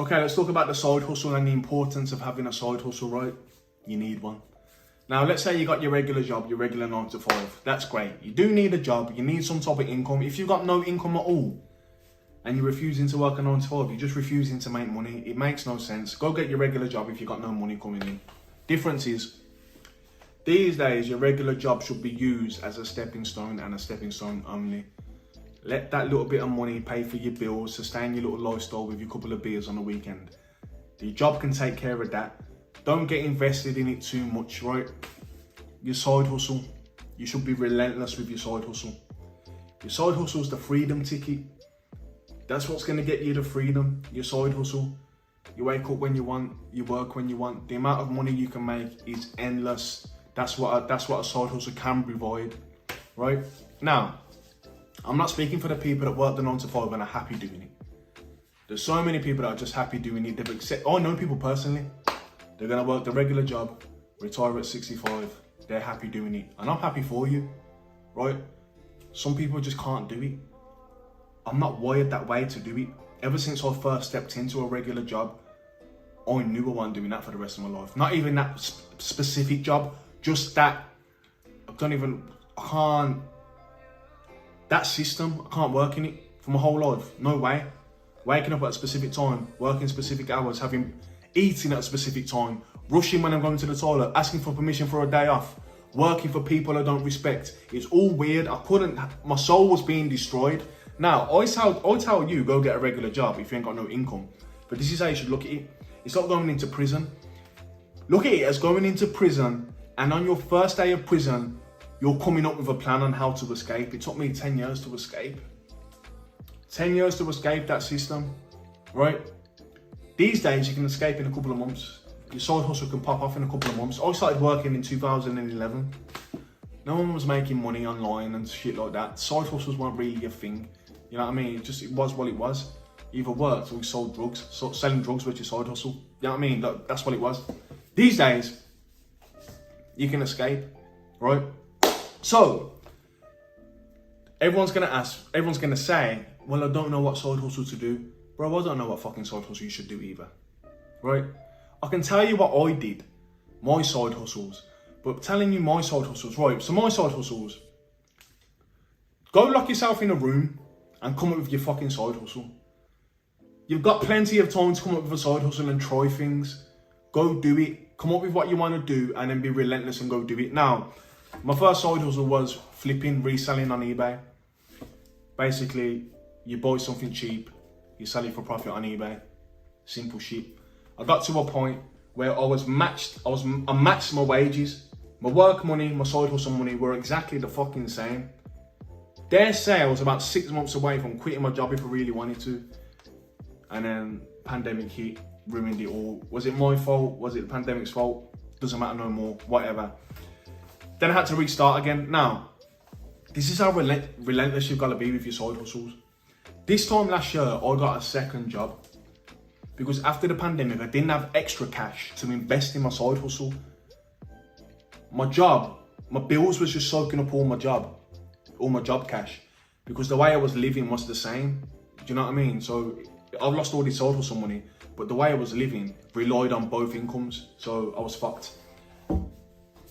Okay, let's talk about the side hustle and the importance of having a side hustle, right? You need one. Now, let's say you got your regular job, your regular 9 to 5. That's great. You do need a job. You need some type of income. If you've got no income at all and you're refusing to work a 9 to 5, you're just refusing to make money. It makes no sense. Go get your regular job if you've got no money coming in. Difference is, these days, your regular job should be used as a stepping stone and a stepping stone only. Let that little bit of money pay for your bills, sustain your little lifestyle with your couple of beers on the weekend. The job can take care of that. Don't get invested in it too much, right? Your side hustle, you should be relentless with your side hustle. Your side hustle is the freedom ticket. That's what's going to get you the freedom, your side hustle. You wake up when you want, you work when you want. The amount of money you can make is endless. That's what a side hustle can provide, right? Now, I'm not speaking for the people that work the 9 to 5 and are happy doing it. There's so many people that are just happy doing it. I know people personally. They're going to work the regular job, retire at 65. They're happy doing it. And I'm happy for you, right? Some people just can't do it. I'm not wired that way to do it. Ever since I first stepped into a regular job, I knew I wasn't doing that for the rest of my life. Not even that specific job, just that. That system, I can't work in it for my whole life. No way. Waking up at a specific time, working specific hours, eating at a specific time, rushing when I'm going to the toilet, asking for permission for a day off, working for people I don't respect. It's all weird. My soul was being destroyed. Now, I tell you, go get a regular job if you ain't got no income. But this is how you should look at it. It's not going into prison. Look at it as going into prison, and on your first day of prison, you're coming up with a plan on how to escape. It took me 10 years to escape. 10 years to escape that system, right? These days, you can escape in a couple of months. Your side hustle can pop off in a couple of months. I started working in 2011. No one was making money online and shit like that. Side hustles weren't really a thing. You know what I mean? It was what it was. You either worked or you sold drugs. So selling drugs was your side hustle. You know what I mean? That's what it was. These days, you can escape, right? So, everyone's gonna say, well, I don't know what side hustle to do. Bro, I don't know what fucking side hustle you should do either, right? I can tell you what I did, my side hustles, but telling you my side hustles, right? So my side hustles, go lock yourself in a room and come up with your fucking side hustle. You've got plenty of time to come up with a side hustle and try things. Go do it, come up with what you want to do and then be relentless and go do it. Now, my first side hustle was flipping, reselling on eBay. Basically, you buy something cheap, you sell it for profit on eBay. Simple shit. I got to a point where I matched my wages. My work money, my side hustle money were exactly the fucking same. Dare say I was about 6 months away from quitting my job if I really wanted to. And then pandemic hit, ruined it all. Was it my fault? Was it the pandemic's fault? Doesn't matter no more, whatever. Then I had to restart again. Now, this is how relentless you've got to be with your side hustles. This time last year, I got a second job. Because after the pandemic, I didn't have extra cash to invest in my side hustle. My bills was just soaking up all my job cash. Because the way I was living was the same. Do you know what I mean? So I've lost all this side hustle money, but the way I was living relied on both incomes. So I was fucked.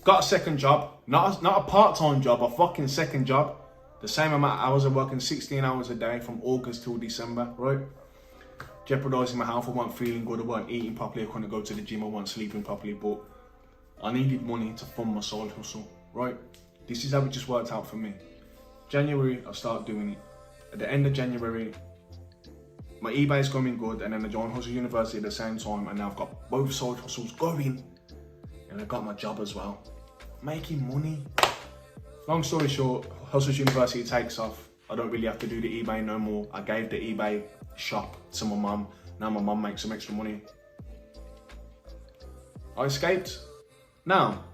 Got a second job, not a part-time job, a fucking second job. The same amount of hours. I'm working 16 hours a day from August till December, right? Jeopardising my health. I wasn't feeling good. I wasn't eating properly. I couldn't go to the gym. I wasn't sleeping properly. But I needed money to fund my side hustle, right? This is how it just worked out for me. January, I started doing it. At the end of January, my eBay is going good, and then I joined Hustle University at the same time, and now I've got both side hustles going, and I got my job as well. Making money. Long story short, Hustle University takes off. I don't really have to do the eBay no more. I gave the eBay shop to my mum. Now my mum makes some extra money. I escaped. Now,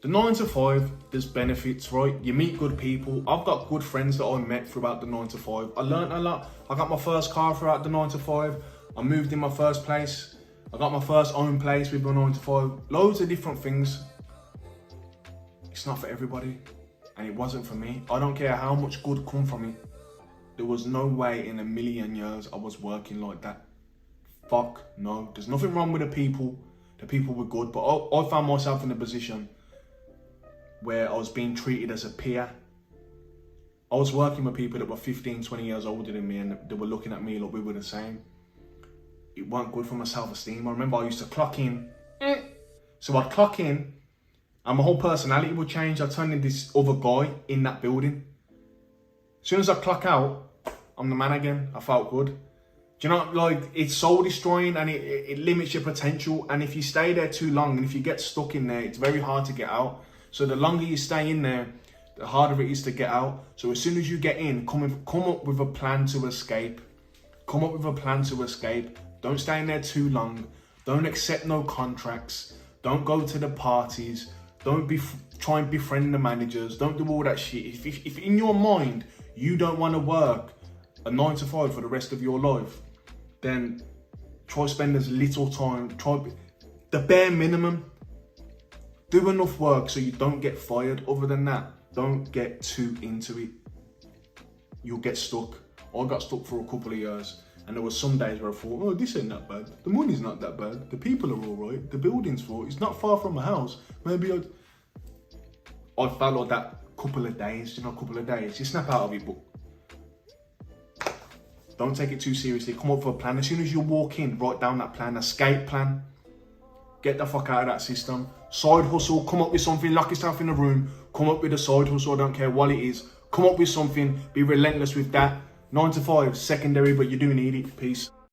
the 9 to 5, there's benefits, right? You meet good people. I've got good friends that I met throughout the 9 to 5. I learned a lot. I got my first car throughout the 9 to 5. I moved in my first place. I got my first own place with my 9 to 5. Loads of different things. It's not for everybody. And it wasn't for me. I don't care how much good come from it. There was no way in a million years I was working like that. Fuck no. There's nothing wrong with the people. The people were good, but I found myself in a position where I was being treated as a peer. I was working with people that were 15, 20 years older than me, and they were looking at me like we were the same. It weren't good for my self-esteem. I remember I used to clock in. So I'd clock in, and my whole personality would change. I'd turn into this other guy in that building. As soon as I clock out, I'm the man again. I felt good. Do you know, like, it's soul destroying, and it limits your potential. And if you stay there too long, and if you get stuck in there, it's very hard to get out. So the longer you stay in there, the harder it is to get out. So as soon as you get in, come up with a plan to escape. Come up with a plan to escape. Don't stay in there too long. Don't accept no contracts. Don't go to the parties. Don't try and befriend the managers. Don't do all that shit. If in your mind you don't want to work a 9 to 5 for the rest of your life, then try spend as little time. Try the bare minimum. Do enough work so you don't get fired. Other than that, don't get too into it. You'll get stuck. I got stuck for a couple of years, and there were some days where I thought, oh, this ain't that bad. The money's not that bad. The people are all right. The building's full. It's not far from my house. Maybe I felt like that couple of days, you snap out of it, but don't take it too seriously. Come up with a plan. As soon as you walk in, write down that plan, escape plan. Get the fuck out of that system. Side hustle, come up with something, lock yourself in a room, come up with a side hustle, I don't care what it is. Come up with something, be relentless with that. 9 to 5, secondary, but you do need it. Peace.